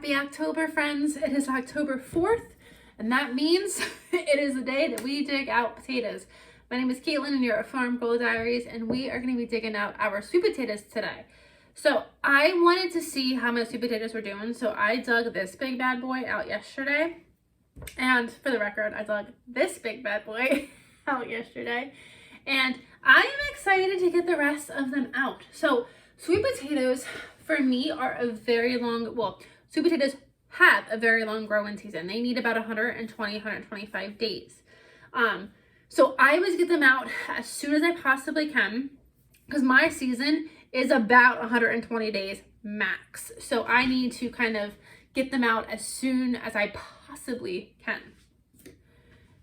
Happy October, friends. It is October 4th, and that means it is the day that we dig out potatoes. My name is Caitlin, and you're at Farm Girl Diaries, and we are going to be digging out our sweet potatoes today. So I wanted to see how my sweet potatoes were doing, so I dug this big bad boy out yesterday. And for the record, I dug this big bad boy out yesterday. And I am excited to get the rest of them out. So sweet potatoes, for me, are a very long, well, sweet potatoes have a very long growing season. They need about 120, 125 days. So I always get them out as soon as I possibly can because my season is about 120 days max. So I need to kind of get them out as soon as I possibly can.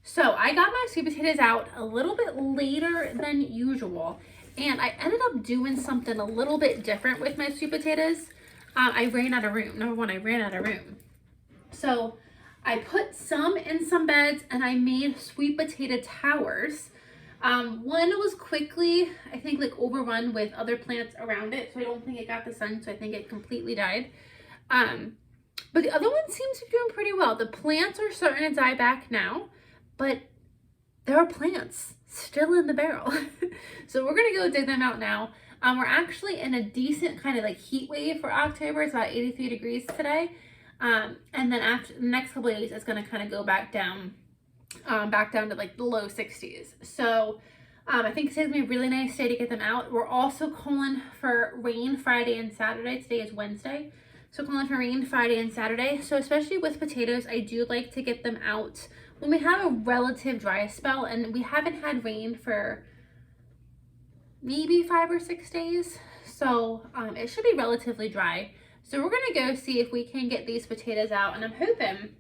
So I got my sweet potatoes out a little bit later than usual, and I ended up doing something a little bit different with my sweet potatoes. I ran out of room. Number one, I ran out of room. So I put some in some beds and I made sweet potato towers. One was quickly, I think, like overrun with other plants around it, so I don't think it got the sun, so I think it completely died. But the other one seems to be doing pretty well. The plants are starting to die back now, but there are plants still in the barrel. So we're gonna go dig them out now. We're actually in a decent kind of like heat wave for October. It's about 83 degrees today. And then after the next couple of days, it's gonna kind of go back down to like the low 60s. So I think today's gonna be a really nice day to get them out. We're also calling for rain Friday and Saturday. Today is Wednesday. So calling for rain Friday and Saturday. So especially with potatoes, I do like to get them out when we have a relative dry spell, and we haven't had rain for maybe 5 or 6 days. So it should be relatively dry. So we're gonna go see if we can get these potatoes out, and I'm hoping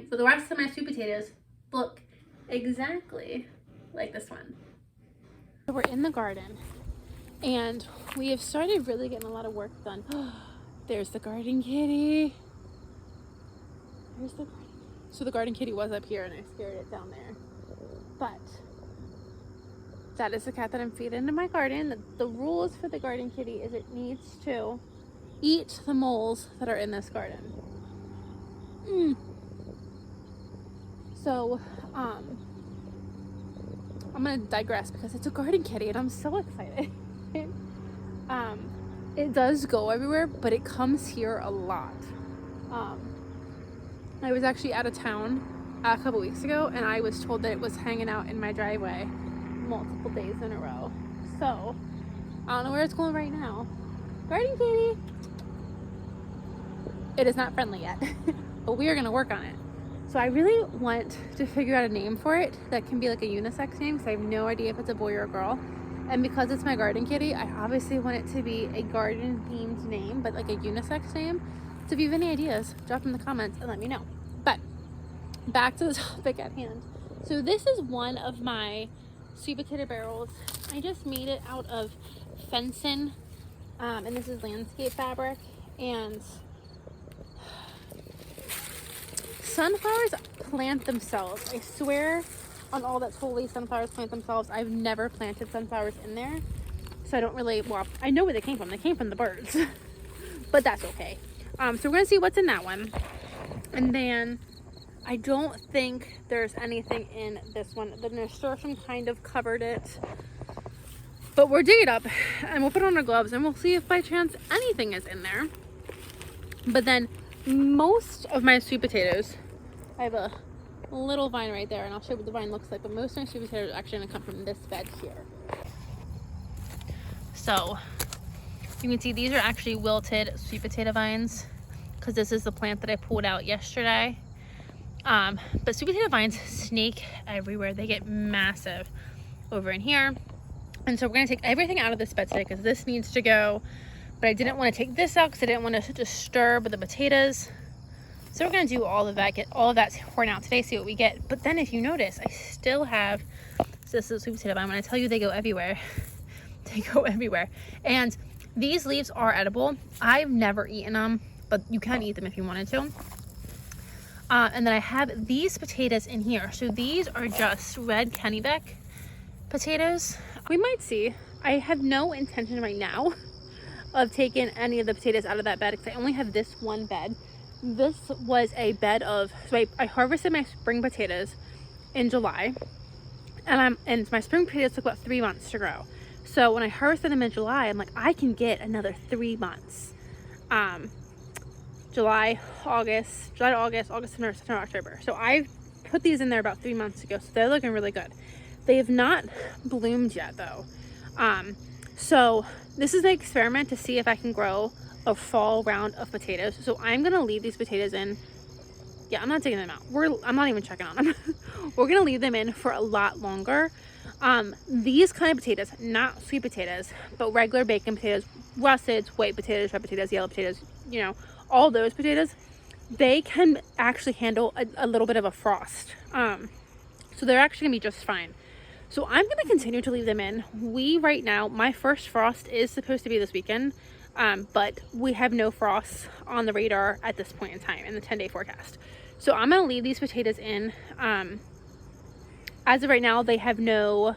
for the rest of my sweet potatoes look exactly like this one. So we're in the garden, and we have started really getting a lot of work done. There's the garden kitty. There's the garden. So the garden kitty was up here and I scared it down there. But that is the cat that I'm feeding into my garden. The rules for the garden kitty is it needs to eat the moles that are in this garden. So I'm gonna digress because it's a garden kitty and I'm so excited. It does go everywhere, but it comes here a lot. I was actually out of town a couple weeks ago, and I was told that it was hanging out in my driveway multiple days in a row. So I don't know where it's going right now. Garden kitty. It is not friendly yet, but we are gonna work on it. So I really want to figure out a name for it that can be like a unisex name, because I have no idea if it's a boy or a girl. And because it's my garden kitty, I obviously want it to be a garden themed name, but like a unisex name. So if you have any ideas, drop them in the comments and let me know. But back to the topic at hand. So this is one of my sweet potato barrels. I just made it out of fencing, and this is landscape fabric. And sunflowers plant themselves. I swear on all that's holy, sunflowers plant themselves. I've never planted sunflowers in there, so I don't really, well, I know where they came from. They came from the birds, but that's okay. So we're gonna see what's in that one, and then I don't think there's anything in this one. The nasturtium kind of covered it, but we'll dig it up and we'll put on our gloves and we'll see if by chance anything is in there. But then most of my sweet potatoes, I have a little vine right there, and I'll show you what the vine looks like, but most of my sweet potatoes are actually gonna come from this bed here. So you can see these are actually wilted sweet potato vines, because this is the plant that I pulled out yesterday. But sweet potato vines snake everywhere. They get massive over in here. And so we're gonna take everything out of this bed today because this needs to go. But I didn't want to take this out because I didn't want to disturb the potatoes. So we're gonna do all of that, get all of that torn out today, see what we get. But then if you notice, I still have, so this is a sweet potato vine. When I tell you they go everywhere, they go everywhere. And these leaves are edible. I've never eaten them, but you can eat them if you wanted to. And then I have these potatoes in here. So these are just red Kennebec potatoes. We might see. I have no intention right now of taking any of the potatoes out of that bed because I only have this one bed. this was a bed of, so I harvested my spring potatoes in July, and my spring potatoes took about 3 months to grow. So when I harvested them in July, I'm like, I can get another 3 months. July, August, September, October. So I put these in there about 3 months ago, so they're looking really good. They have not bloomed yet though. So this is an experiment to see if I can grow a fall round of potatoes. So I'm gonna leave these potatoes in. Yeah, I'm not taking them out. I'm not even checking on them. We're gonna leave them in for a lot longer. These kind of potatoes, not sweet potatoes, but regular bacon potatoes, russets, white potatoes, red potatoes, yellow potatoes, you know, all those potatoes, they can actually handle a little bit of a frost. So they're actually gonna be just fine. So I'm gonna continue to leave them in. Right now, my first frost is supposed to be this weekend, but we have no frosts on the radar at this point in time in the 10-day forecast. So I'm gonna leave these potatoes in. As of right now, they have no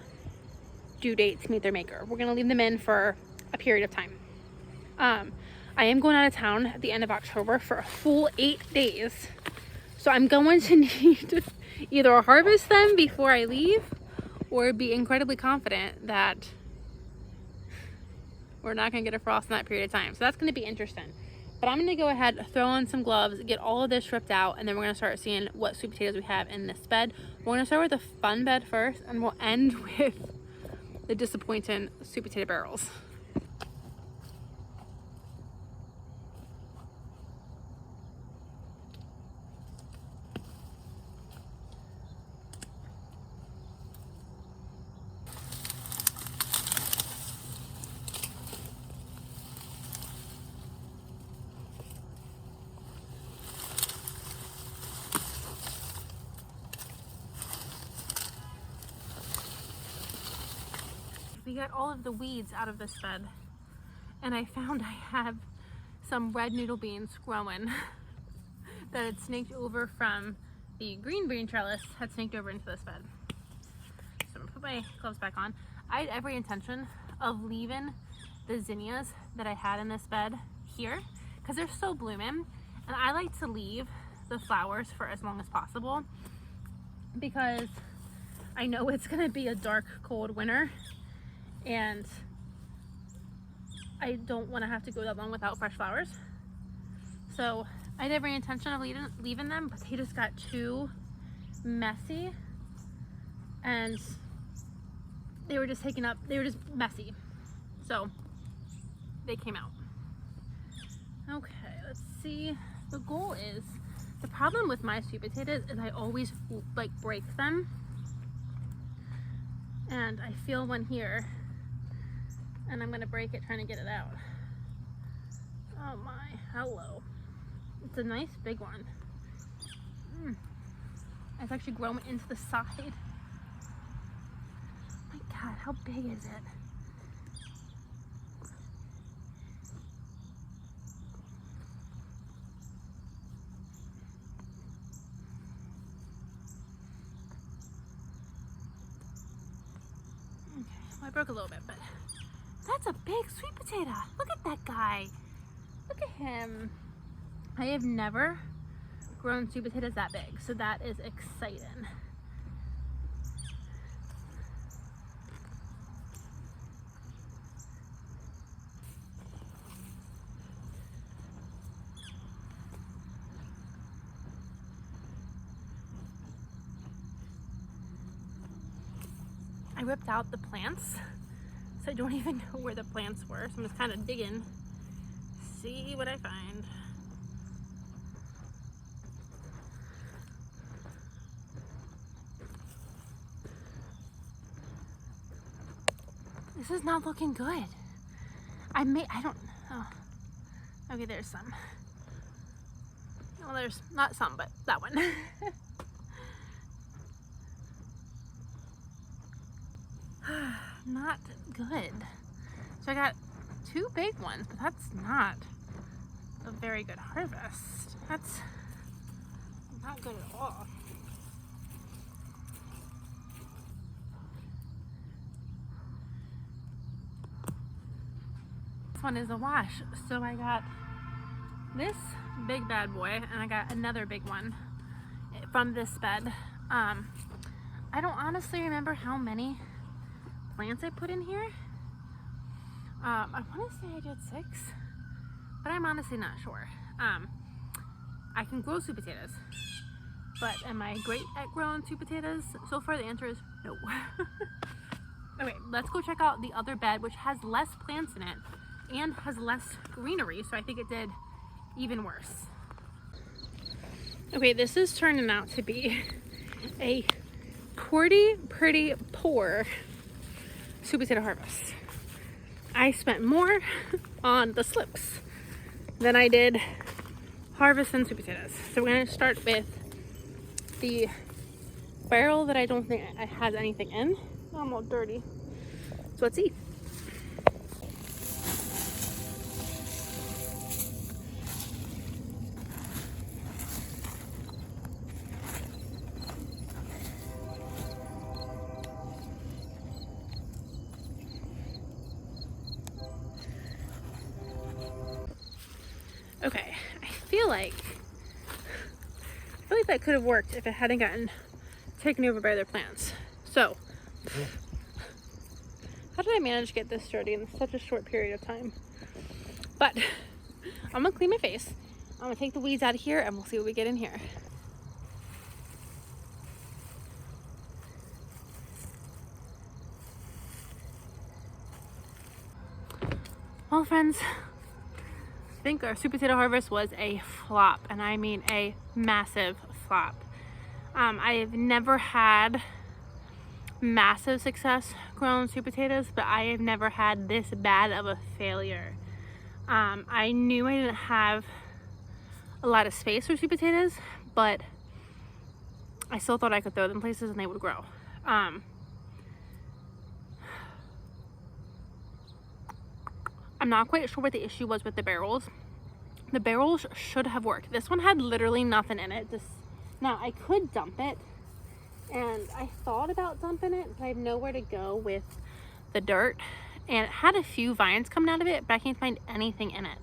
due date to meet their maker. We're gonna leave them in for a period of time. I am going out of town at the end of October for a full 8 days. So I'm going to need to either harvest them before I leave or be incredibly confident that we're not gonna get a frost in that period of time. So that's gonna be interesting. But I'm gonna go ahead, throw on some gloves, get all of this ripped out, and then we're gonna start seeing what sweet potatoes we have in this bed. We're gonna start with the fun bed first, and we'll end with the disappointing sweet potato barrels. We got all of the weeds out of this bed, and I found I have some red noodle beans growing that had snaked over from the green bean trellis, had snaked over into this bed. So I'm gonna put my gloves back on. I had every intention of leaving the zinnias that I had in this bed here because they're still blooming, and I like to leave the flowers for as long as possible because I know it's gonna be a dark, cold winter, and I don't want to have to go that long without fresh flowers. So I had every intention of leaving them, but they just got too messy, and they were just messy. So they came out. Okay, let's see. The goal is, the problem with my sweet potatoes is I always like break them, and I feel one here, and I'm gonna break it trying to get it out. Oh my, hello. It's a nice big one. It's actually growing into the side. My God, how big is it? Okay, well, I broke a little bit, but that's a big sweet potato. Look at that guy. Look at him. I have never grown sweet potatoes that big, so that is exciting. I ripped out the plants, so I don't even know where the plants were, so I'm just kind of digging, see what I find. This is not looking good. Okay, there's some. Well, there's not some, but that one. Not good. So I got 2 big ones, but that's not a very good harvest. That's not good at all. This one is a wash. So I got this big bad boy, and I got another big one from this bed. I don't honestly remember how many plants I put in here. I want to say I did 6, but I'm honestly not sure. I can grow sweet potatoes, but am I great at growing sweet potatoes? So far the answer is no. Okay, let's go check out the other bed, which has less plants in it and has less greenery, so I think it did even worse. Okay, this is turning out to be a pretty poor sweet potato harvest. I spent more on the slips than I did harvesting sweet potatoes. So we're going to start with the barrel that I don't think it has anything in. I'm all dirty. So let's see. Okay, I feel like that could have worked if it hadn't gotten taken over by other plants. So, how did I manage to get this dirty in such a short period of time? But I'm gonna clean my face. I'm gonna take the weeds out of here and we'll see what we get in here. Well, friends, I think our sweet potato harvest was a flop, and I mean a massive flop. I have never had massive success growing sweet potatoes, but I have never had this bad of a failure. I knew I didn't have a lot of space for sweet potatoes, but I still thought I could throw them places and they would grow. I'm not quite sure what the issue was with the barrels. The barrels should have worked. This one had literally nothing in it. Now I could dump it, and I thought about dumping it, but I have nowhere to go with the dirt, and it had a few vines coming out of it, but I can't find anything in it.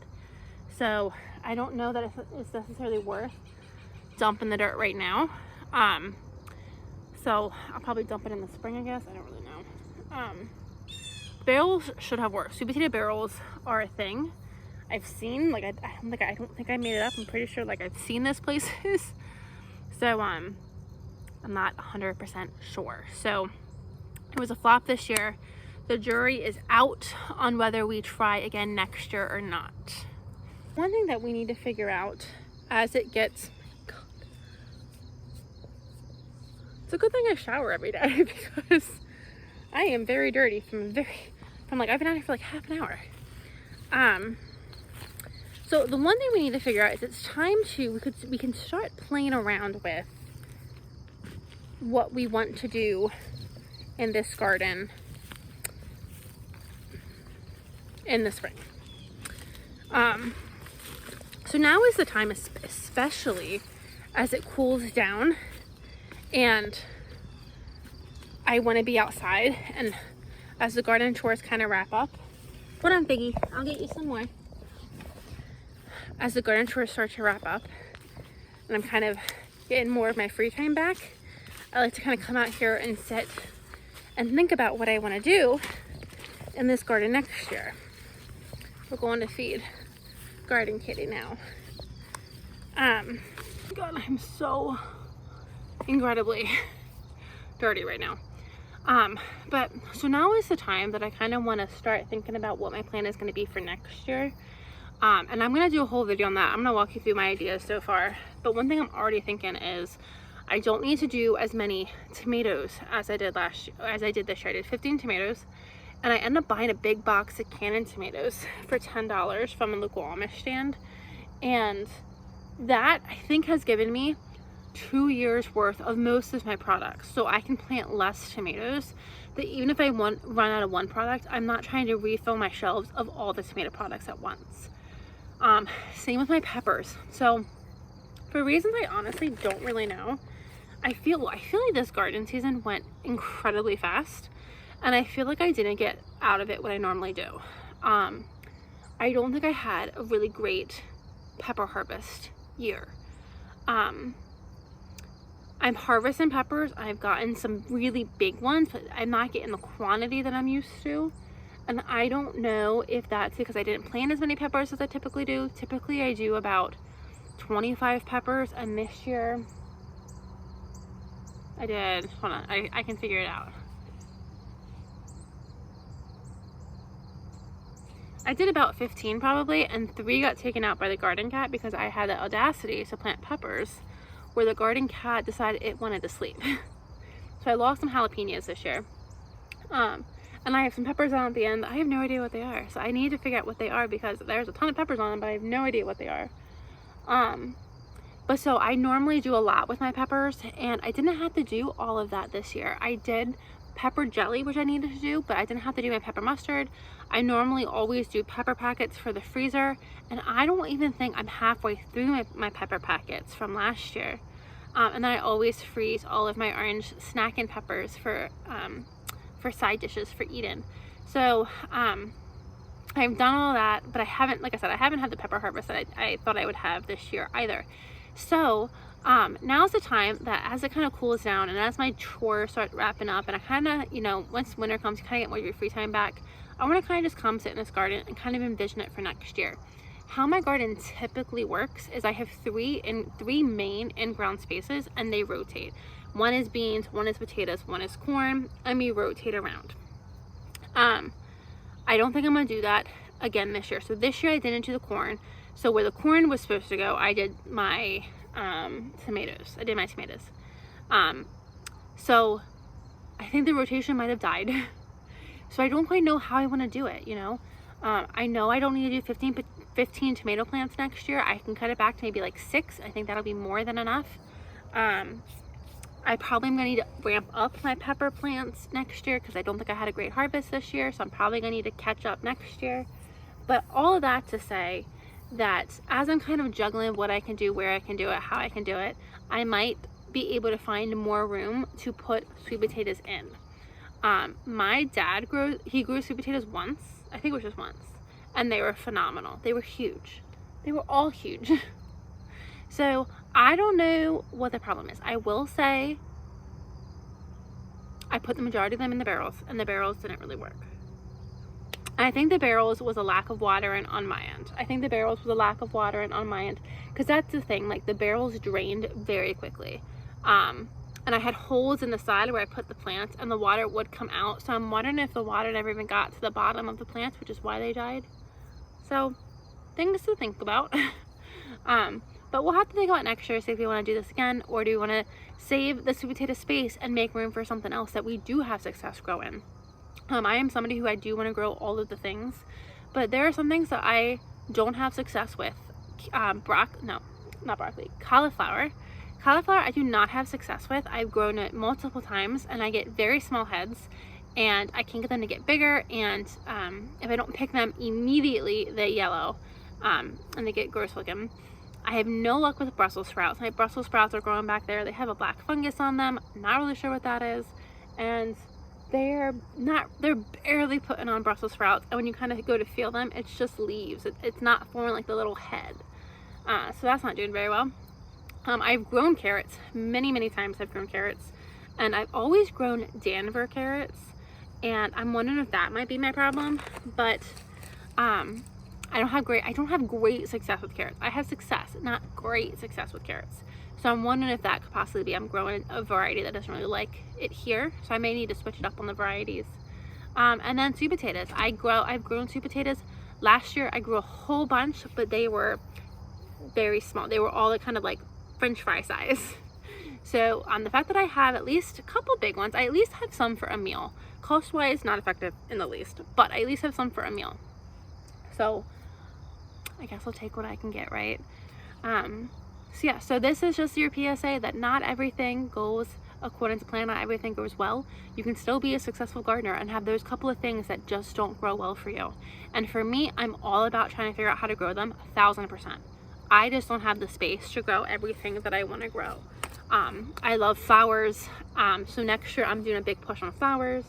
So I don't know that it's necessarily worth dumping the dirt right now. So I'll probably dump it in the spring, I guess. I don't really know. Barrels should have worked. Sweet potato barrels are a thing. I've seen, I don't think I made it up. I'm pretty sure I've seen this places. So I'm not 100% sure. So it was a flop this year. The jury is out on whether we try again next year or not. One thing that we need to figure out as it gets, it's a good thing I shower every day because I am very dirty from I've been out here for half an hour. So the one thing we need to figure out is it's time to, we can start playing around with what we want to do in this garden in the spring. So now is the time, especially as it cools down and I want to be outside, and as the garden chores kind of wrap up. Hold on, Piggy, I'll get you some more. As the garden chores start to wrap up and I'm kind of getting more of my free time back, I like to kind of come out here and sit and think about what I want to do in this garden next year. We're going to feed Garden Kitty now. God, I'm so incredibly dirty right now. But so now is the time that I kind of want to start thinking about what my plan is going to be for next year. And I'm going to do a whole video on that. I'm going to walk you through my ideas so far. But one thing I'm already thinking is I don't need to do as many tomatoes as I did this year. I did 15 tomatoes, and I ended up buying a big box of Cannon tomatoes for $10 from a local Amish stand. And that, I think, has given me 2 years worth of most of my products, so I can plant less tomatoes, that even if I run out of one product, I'm not trying to refill my shelves of all the tomato products at once. Same with my peppers. So for reasons I honestly don't really know, I feel like this garden season went incredibly fast, and I feel like I didn't get out of it what I normally do. I don't think I had a really great pepper harvest year. I'm harvesting peppers. I've gotten some really big ones, but I'm not getting the quantity that I'm used to. And I don't know if that's because I didn't plant as many peppers as I typically do. Typically I do about 25 peppers, and this year I did, hold on, I can figure it out. I did about 15 probably, and 3 got taken out by the garden cat because I had the audacity to plant peppers where the garden cat decided it wanted to sleep. So I lost some jalapenos this year. And I have some peppers on at the end. I have no idea what they are. So I need to figure out what they are because there's a ton of peppers on them, but I have no idea what they are. But so I normally do a lot with my peppers, and I didn't have to do all of that this year. I did pepper jelly, which I needed to do, but I didn't have to do my pepper mustard. I normally always do pepper packets for the freezer, and I don't even think I'm halfway through my pepper packets from last year. And then I always freeze all of my orange snacking peppers for side dishes for Eden. So I've done all that, but I haven't, like I said, I haven't had the pepper harvest that I thought I would have this year either. So now's the time that as it kind of cools down and as my chores start wrapping up, and I kind of, you know, once winter comes, you kind of get more of your free time back, I want to kind of just come sit in this garden and kind of envision it for next year. How my garden typically works is I have three main in-ground spaces, and they rotate. One is beans, one is potatoes, one is corn, and we rotate around. I don't think I'm going to do that again this year. So this year I didn't do the corn. So where the corn was supposed to go, I did my tomatoes. I did my tomatoes. So I think the rotation might have died. So I don't quite know how I want to do it, you know. I know I don't need to do 15 tomato plants next year. I can cut it back to maybe like 6. I think that'll be more than enough. I probably am going to need to ramp up my pepper plants next year because I don't think I had a great harvest this year. So I'm probably going to need to catch up next year. But all of that to say that as I'm kind of juggling what I can do, where I can do it, how I can do it, I might be able to find more room to put sweet potatoes in. My dad grew sweet potatoes once. I think it was just once. And they were phenomenal. They were huge. They were all huge. So I don't know what the problem is. I will say I put the majority of them in the barrels, and the barrels didn't really work. I think the barrels was a lack of watering on my end. Because that's the thing, like the barrels drained very quickly. And I had holes in the side where I put the plants, and the water would come out. So I'm wondering if the water never even got to the bottom of the plants, which is why they died. So things to think about. But we'll have to think about next year, see if we want to do this again, or do we want to save the sweet potato space and make room for something else that we do have success growing. I am somebody who I do want to grow all of the things, but there are some things that I don't have success with. Cauliflower. Cauliflower I do not have success with. I've grown it multiple times and I get very small heads, and I can't get them to get bigger, and if I don't pick them immediately, they yellow and they get gross looking. I have no luck with Brussels sprouts. My Brussels sprouts are growing back there. They have a black fungus on them. I'm not really sure what that is. And they're barely putting on Brussels sprouts. And when you kind of go to feel them, it's just leaves. It's not forming like the little head. So that's not doing very well. I've grown carrots. Many times I've grown carrots. And I've always grown Denver carrots. And I'm wondering if that might be my problem. But I don't have great success with carrots. I have success, not great success with carrots. So I'm wondering if that could possibly be I'm growing a variety that doesn't really like it here. So I may need to switch it up on the varieties. And then sweet potatoes. I've grown sweet potatoes. Last year I grew a whole bunch, but they were very small. They were all kind of like French fry size. So the fact that I have at least a couple big ones, I at least have some for a meal. Cost-wise, not effective in the least, but I at least have some for a meal. So I guess I'll take what I can get, right? So this is just your PSA that not everything goes according to plan, not everything goes well. You can still be a successful gardener and have those couple of things that just don't grow well for you. And for me, I'm all about trying to figure out how to grow them 1000%. I just don't have the space to grow everything that I want to grow. I love flowers. So next year I'm doing a big push on flowers.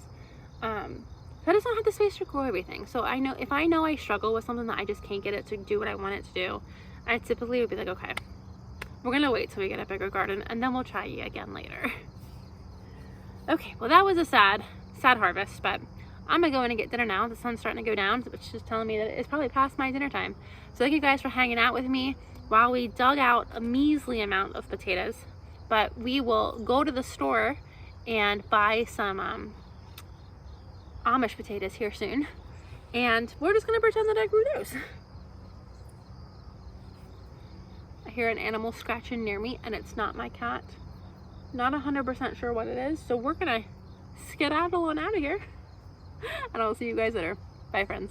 I just don't have the space to grow everything. So if I know I struggle with something that I just can't get it to do what I want it to do, I typically would be like, okay, we're gonna wait till we get a bigger garden and then we'll try you again later. Okay, well that was a sad harvest, but I'm gonna go in and get dinner now. The sun's starting to go down, which is telling me that it's probably past my dinner time. So thank you guys for hanging out with me while we dug out a measly amount of potatoes. But we will go to the store and buy some Amish potatoes here soon. And we're just gonna pretend that I grew those. I hear an animal scratching near me and it's not my cat. Not 100% sure what it is, so we're gonna skedaddle on out of here. And I'll see you guys later. Bye, friends.